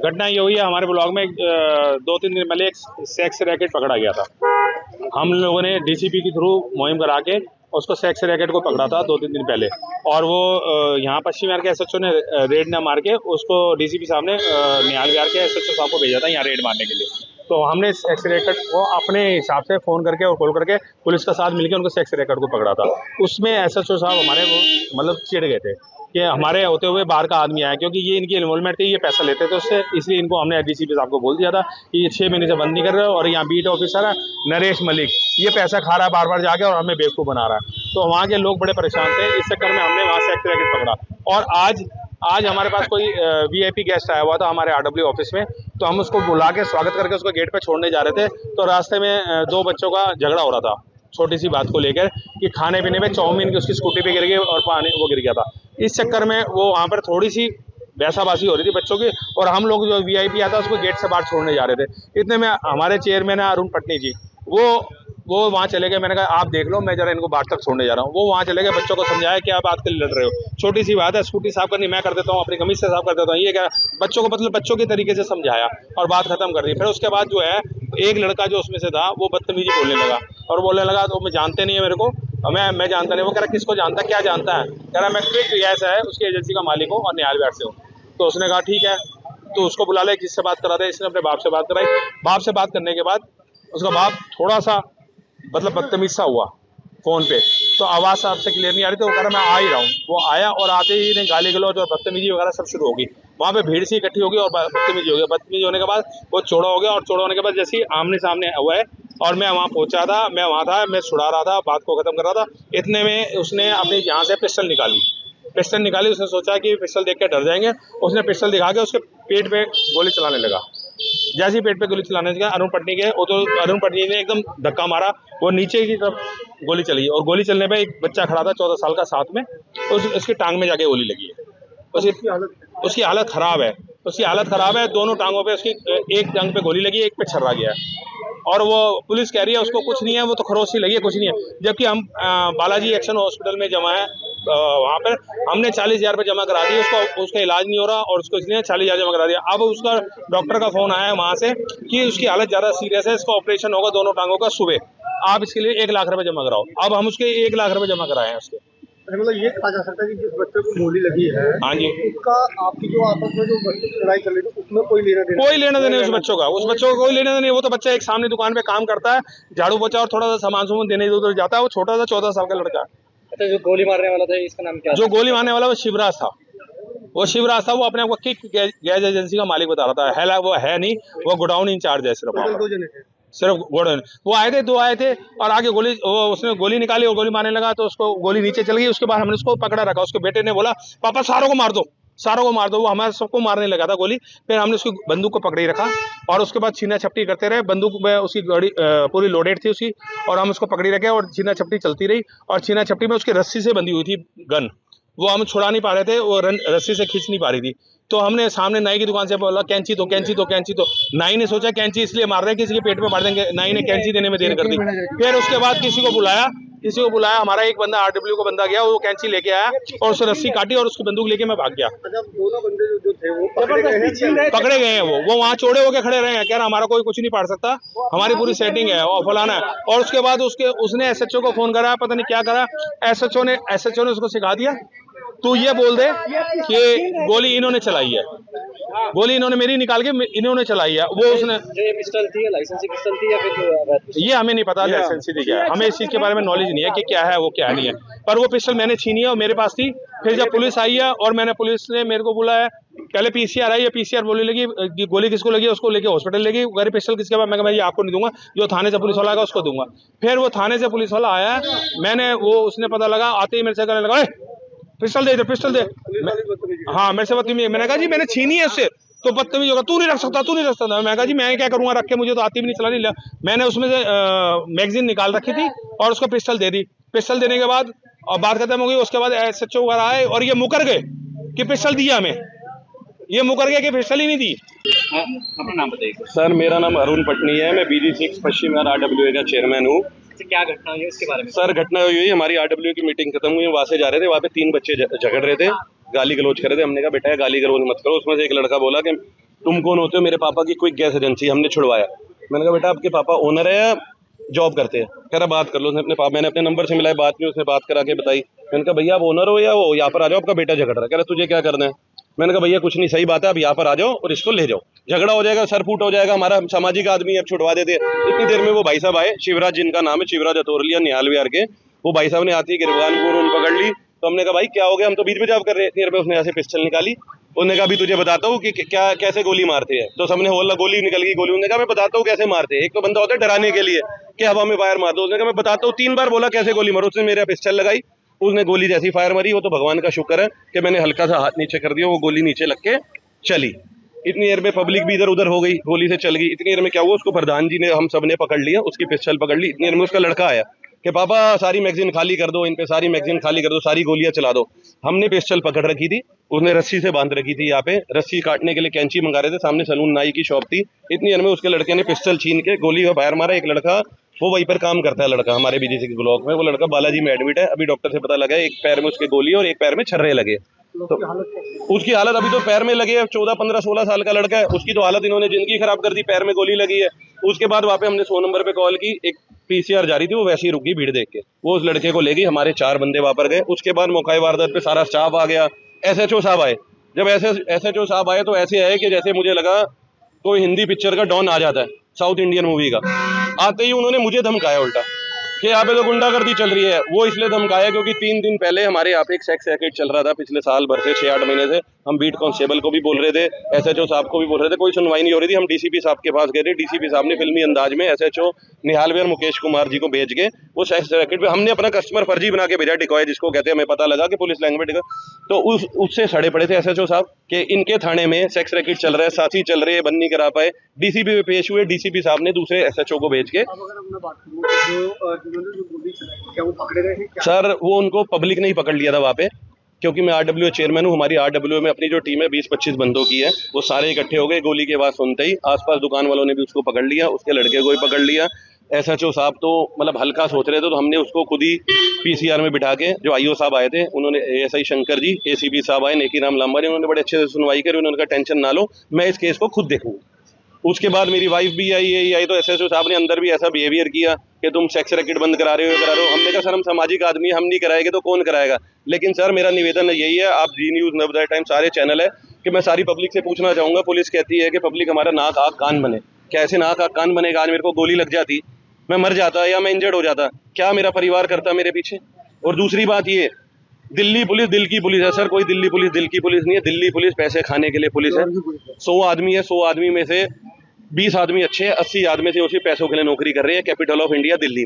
घटना ये हुई है, हमारे ब्लॉक में 2-3 दिन पहले एक सेक्स रैकेट पकड़ा गया था। हम लोगों ने डीसीपी के थ्रू मुहिम करा के उसको सेक्स रैकेट को पकड़ा था 2-3 दिन पहले, और वो यहाँ पश्चिम बिहार के एसएचओ ने रेड न मार के उसको डीसीपी साहब ने निहाल बिहार के एसएचओ साहब को भेजा था यहाँ रेड मारने के लिए। तो हमने सेक्स रैकेट को अपने हिसाब से फ़ोन करके और कॉल करके पुलिस का साथ मिलकर उनको सेक्स रैकेट को पकड़ा था। उसमें एसएचओ साहब हमारे वो मतलब चिढ़ गए थे कि हमारे होते हुए बाहर का आदमी आया, क्योंकि ये इनकी इन्वॉल्वमेंट थी, ये पैसा लेते थे उससे, इसलिए इनको हमने डीसीपी साहब को बोल दिया था कि ये 6 महीने से बंद नहीं कर रहे हो, और यहाँ बीट ऑफिसर है नरेश मलिक, ये पैसा खा रहा है बार बार जाके और हमें बेवकूफ़ बना रहा है। तो वहाँ के लोग बड़े परेशान थे, इस चक्कर में हमने वहाँ सेक्स रैकेट पकड़ा। और आज हमारे पास कोई वीआईपी गेस्ट आया हुआ था हमारे आरडब्ल्यू ऑफिस में, तो हम उसको बुला के स्वागत करके उसको गेट पे छोड़ने जा रहे थे, तो रास्ते में 2 बच्चों का झगड़ा हो रहा था छोटी सी बात को लेकर कि खाने पीने में चाउमीन की उसकी स्कूटी पे गिर गई और पानी वो गिर गया था। इस चक्कर में वो वहाँ पर थोड़ी सी बैसाबासी हो रही थी बच्चों की, और हम लोग जो वीआईपी आता उसको गेट से बाहर छोड़ने जा रहे थे। इतने में हमारे चेयरमैन है अरुण पटनी जी, वो वहाँ चले गए। मैंने कहा आप देख लो, मैं जरा इनको बाहर तक छोड़ने जा रहा हूँ। वो वहाँ चले गए, बच्चों को समझाया कि आप बात के लिए लड़ रहे हो, छोटी सी बात है, स्कूटी साफ करनी मैं कर देता हूँ, अपनी कमीज से साफ कर देता हूँ, ये क्या, बच्चों को मतलब बच्चों के तरीके से समझाया और बात खत्म कर दी। फिर उसके बाद जो है एक लड़का जो उसमें से था वो बदतमीजी बोलने लगा, और बोलने लगा तो मैं जानते नहीं है मेरे को, मैं जानता नहीं। वो कह रहा किसको जानता है, क्या जानता है? कह रहा मैं क्विक गैस है उसकी एजेंसी का मालिक हूँ और निहाल बिहार से हूँ। तो उसने कहा ठीक है, तो उसको बुला ले, किससे बात करा रहे? इसने अपने बाप से बात कराई। बाप से बात करने के बाद उसका बाप थोड़ा सा मतलब बदतमीज सा हुआ फोन पे, तो आवाज़ साहब से क्लियर नहीं आ रही, तो वो कह रहा मैं आ ही रहा हूँ। वो आया और आते ही ने गाली गलौज और बदतमीजी वगैरह सब शुरू होगी। वहाँ पे भीड़ सी इकट्ठी होगी और बदतमीजी हो गई। बदतमीजी होने के बाद वो चौड़ा हो गया, और चौड़ा होने के बाद जैसे ही आमने सामने हुआ है और मैं वहाँ पहुँचा था, मैं वहाँ था, मैं छुड़ा रहा था, बात को खत्म कर रहा था, इतने में उसने अपनी यहाँ से पिस्टल निकाली। उसने सोचा कि पिस्टल देख के डर जाएंगे, उसने पिस्टल दिखा के उसके पेट पे गोली चलाने लगा। जैसे ही पेट पे गोली चलाने लगा अरुण पटनी के, वो तो अरुण पटनी ने एकदम धक्का मारा, वो नीचे की तरफ गोली चली, और गोली चलने पे एक बच्चा खड़ा था 14 साल का साथ में, उसकी टांग में जाके गोली लगी है। उसकी हालत खराब है, दोनों टांगों पे उसकी, एक टांग पे गोली लगी, एक पे छर्रा गया है, और वो पुलिस कह रही है उसको कुछ नहीं है, वो तो खरोंच लगी है, कुछ नहीं है। जबकि हम बालाजी एक्शन हॉस्पिटल में जमा है, वहाँ पर हमने 40,000 रुपये जमा करा दिए, उसका इलाज नहीं हो रहा और उसको इसलिए 40,000 जमा करा दिया। अब उसका डॉक्टर का फोन आया है वहाँ से कि उसकी हालत ज़्यादा सीरियस है, इसका ऑपरेशन होगा दोनों टांगों का सुबह, आप इसके लिए 1 लाख रुपये जमा कराओ। अब हम उसके 1 लाख रुपये जमा कराए हैं उसके। मतलब ये कहा जा सकता है कि जिस बच्चे को गोली लगी है, हाँ जी, उसका आपकी जो आपस में जो बच्चे की लड़ाई चल रही थी उसमें कोई लेना देना उस बच्चों का कोई लेना देना नहीं। वो तो बच्चा एक सामने दुकान पे काम करता है, झाड़ू पोछा और थोड़ा सा सामान देने इधर जाता है। वो छोटा सा 14 साल का लड़का। अच्छा, जो गोली मारने वाला था इसका नाम क्या? जो गोली मारने वाला वो शिवराज था। वो अपने आप को किक गैस एजेंसी का मालिक बता रहा था। वो है नहीं, वो गोडाउन इंचार्ज है सिर्फ गोडाउन। वो आए थे, 2 आए थे, और आगे उसने गोली निकाली और गोली मारने लगा, तो उसको गोली नीचे चल गई। उसके बाद हमने उसको पकड़ा रखा। उसके बेटे ने बोला पापा सारों को मार दो। वो हमारे सबको मारने लगा था गोली। फिर हमने उसकी बंदूक को पकड़े रखा, और उसके बाद छीना छपटी करते रहे। बंदूक में उसकी गाड़ी पूरी लोडेड थी उसकी, और हम उसको पकड़ी रखे और छीना छपटी चलती रही। और छीना छपटी में उसकी रस्सी से बंधी हुई थी गन, वो हम छुड़ा नहीं पा रहे थे, वो रस्सी से खींच नहीं पा रही थी। तो हमने सामने नाई की दुकान से बोला कैंची दो। नाई ने सोचा कैंची इसलिए मार रहे हैं किसी के पेट में मार देंगे, नाई ने कैंची देने में देर कर दी। फिर उसके बाद किसी को बुलाया, हमारा एक बंदा आरडब्ल्यू का बंदा गया, वो कैंची लेके आया और उससे रस्सी काटी और उसकी बंदूक लेके मैं भाग गया। दोनों बंदे जो थे वो पकड़े गए हैं। वो वहाँ चौड़े होके खड़े रहे हैं, कह रहा हमारा कोई कुछ नहीं पाड़ सकता, हमारी पूरी सेटिंग है और फलाना है। और उसके बाद उसने एसएचओ को फोन करा, पता नहीं क्या करा, एसएचओ ने उसको सिखा दिया तू ये बोल दे कि गोली इन्होंने चलाई है, गोली इन्होंने मेरी निकाल के इन्होंने चलाई है। वो उसने जो ये पिस्टल थी, लाइसेंसी पिस्टल थी या फिर ये हमें नहीं पता लाइसेंसी थी क्या है, हमें इस चीज के बारे में नॉलेज नहीं है कि क्या है वो क्या नहीं है। पर वो पिस्टल मैंने छीनी है और मेरे पास थी। फिर जब पुलिस आई है और पुलिस ने मेरे को बुलाया, पहले पीसीआर आई है, पीसीआर बोलने लगी गोली किसको लगी, उसको लेके हॉस्पिटल लेगी, गरी पिस्टल किसके पास? मैं कहा ये आपको नहीं दूंगा, जो थाने से पुलिस वाला आएगा उसको दूंगा। फिर वो थाने से पुलिस वाला आया, उसने पता लगा, आते ही मेरे से कहने लगा पिस्टल दे। हाँ, मेरे से बदतमीजी। मैंने कहा जी मैंने छीनी है उससे, तो बदतमीजी होगा, तू नहीं रख सकता। मैं कहा जी मैं क्या करूंगा रख के, मुझे तो आती भी नहीं चलानी। मैंने उसमें से मैगजीन निकाल रखी थी और उसको पिस्टल दे दी। पिस्टल देने के बाद और बात खत्म हो गई। उसके बाद एसएचओ वगैरह आए और ये मुकर गए कि पिस्टल दिया हमें, ये मुकर गए कि पिस्टल ही नहीं दी। अपना नाम बताइए सर। मेरा नाम अरुण पटनी है, मैं BG6 पश्चिम बिहार RWA का चेयरमैन हूँ। क्या घटना हुई है उसके बारे में? सर घटना हुई, हमारी RWA की मीटिंग खत्म हुई, वहाँ से जा रहे थे, वहाँ पे 3 बच्चे झगड़ रहे थे, गाली गलौज कर रहे थे। हमने कहा बेटा गाली गलौज मत करो। उसमें से एक लड़का बोला कि तुम कौन होते हो? मेरे पापा की क्विक गैस एजेंसी, हमने छुड़वाया। मैंने कहा बेटा आपके पापा ओनर है या जॉब करते हैं? कह रहा बात कर लो। उसने अपने पापा, मैंने अपने नंबर से मिलाई, बात की, उसने बात करा के बताई। मैंने कहा भैया आप ओनर हो या वो? यहाँ पर आ जाओ, आपका बेटा झगड़ रहा है। कह रहा तुझे क्या करना है? मैंने कहा भैया कुछ नहीं, सही बात है, आप यहाँ पर आ जाओ और इसको ले जाओ, झगड़ा हो जाएगा, सर फूट हो जाएगा, हमारा सामाजिक आदमी है, अब छुड़वा देते। इतनी देर में वो भाई साहब आए, शिवराज जिनका नाम है, शिवराज अतोरलिया निहाल विहार के। वो भाई साहब ने आती है गिरफ्तार पकड़ ली। तो हमने कहा भाई क्या हो गया, हम तो बीच में जॉब कर रहे थे। उसने ऐसे पिस्टल निकाली। उन्होंने कहा अभी तुझे बताता हूँ कि क्या कैसे गोली मारते हैं। तो सबने बोला गोली निकल गई गोली। उन्होंने कहा मैं बताता हूँ कैसे मारते हैं। एक तो बंदा होता है डराने के लिए कि हवा में फायर मार दो। उसने कहा मैं बताता हूँ। 3 बार बोला कैसे गोली मारो। उसने मेरा पिस्टल लगाई, उसने गोली जैसी फायर मारी। वो तो भगवान का शुक्र है कि मैंने हल्का सा हाथ नीचे कर दिया, वो गोली नीचे लग के चली। इतनी देर में पब्लिक भी इधर उधर हो गई, गोली से चल गई। इतनी देर में क्या हुआ, उसको प्रधान जी ने, हम सब ने पकड़ लिया, उसकी पिस्टल पकड़ ली। इतनी देर में उसका लड़का आया कि पापा सारी मैगजीन खाली कर दो, इन पे सारी मैगजीन खाली कर दो, सारी गोलियां चला दो। हमने पिस्टल पकड़ रखी थी, उसने रस्सी से बांध रखी थी। यहाँ पे रस्सी काटने के लिए कैंची मंगा रहे थे, सामने सलून नाई की शॉप थी। इतनी देर में उसके लड़के ने पिस्टल छीन के गोली का फायर मारा। एक लड़का, वो वहीं पर काम करता है लड़का हमारे बीडीसी के ब्लॉक में, वो लड़का बालाजी में एडमिट है। अभी डॉक्टर से पता लगा एक पैर में उसके गोली और एक पैर में छर्रे लगे। तो उसकी हालत अभी तो पैर में लगे है, 14, 15, 16 साल का लड़का है, उसकी तो हालत इन्होंने जिंदगी खराब कर दी, पैर में गोली लगी है। उसके बाद वहाँ पे हमने 100 नंबर पे कॉल की, एक पीसीआर जा रही थी, वो वैसे ही रुक गई भीड़ देख के, वो उस लड़के को ले गई। हमारे 4 बंदे वहां पर गए। उसके बाद मौका वारदात पे सारा स्टाफ आ गया, एसएचओ साहब आए। जब एसएचओ साहब आए तो ऐसे आए कि जैसे मुझे लगा कोई हिंदी पिक्चर का डॉन आ जाता है, साउथ इंडियन मूवी का। आते ही उन्होंने मुझे धमकाया उल्टा कि यहाँ पे तो गुंडागर्दी चल रही है। वो इसलिए धमकाया क्योंकि 3 दिन पहले हमारे यहाँ पे एक सेक्स रैकेट चल रहा था, पिछले साल भर से 6-8 महीने से। हम बीट कांस्टेबल को भी बोल रहे थे, एसएचओ साहब को भी बोल रहे थे, कोई सुनवाई नहीं हो रही थी। हम डीसीपी साहब के पास गए थे, डीसीपी साहब ने फिल्मी अंदाज में एसएचओ निहाल विहार मुकेश कुमार जी को भेज के वो सेक्स रैकेट पे हमने अपना कस्टमर फर्जी बना के भेजा, डिकॉय जिसको कहते हैं। हमें पता लगा कि पुलिस लैंग्वेज, तो उससे सड़े पड़े थे एसएचओ साहब कि इनके थाने में सेक्स रैकेट चल रहा है, साथी चल रहे हैं, बंद नहीं करा पाए। डीसीपी पे पेश हुए, डीसीपी साहब ने दूसरे एसएचओ को भेज के, सर वो उनको पब्लिक ने ही पकड़ लिया था वहाँ पे, क्योंकि मैं आरडब्ल्यू चेयरमैन हूँ। हमारी आरडब्ल्यू में अपनी जो टीम है 20-25 बंदों की है, वो सारे इकट्ठे हो गए। गोली की आवाज सुनते ही आसपास दुकान वालों ने भी उसको पकड़ लिया, उसके लड़के को भी पकड़ लिया। एसएचओ साहब तो मतलब हल्का सोच रहे थे, तो हमने उसको खुद ही पीसीआर में बिठा के, जो आईओ साहब आए थे उन्होंने, एएसआई शंकर जी, एसीपी साहब आए, नेकी राम लांबा जी, उन्होंने बड़े अच्छे से सुनवाई करी। उन्होंने कहा टेंशन ना लो, मैं इस केस को खुद देखूंगा। उसके बाद मेरी वाइफ भी आई, तो एसएचओ साहब ने अंदर भी ऐसा बिहेवियर किया कि तुम सेक्स रैकेट बंद करा रहे हो। हमने कहा सर हम सामाजिक आदमी, हम नहीं कराएंगे तो कौन कराएगा। लेकिन सर मेरा निवेदन यही है, आप जी न्यूज़, नवोदय टाइम, सारे चैनल है, कि मैं सारी पब्लिक से पूछना चाहूंगा। पुलिस कहती है कि पब्लिक हमारा नाक आँख कान बने, कैसे नाक आँख कान बनेगा? आज मेरे को गोली लग जाती, मैं मर जाता या मैं इंजर्ड हो जाता, क्या मेरा परिवार करता मेरे पीछे? और दूसरी बात ये, दिल्ली पुलिस दिल की पुलिस है सर, कोई दिल्ली पुलिस दिल की पुलिस नहीं है। दिल्ली पुलिस पैसे खाने के लिए पुलिस है। 100 आदमी है, 100 आदमी में से 20 आदमी अच्छे हैं, 80 आदमी से उसी पैसों के लिए नौकरी कर रहे हैं कैपिटल ऑफ इंडिया दिल्ली में।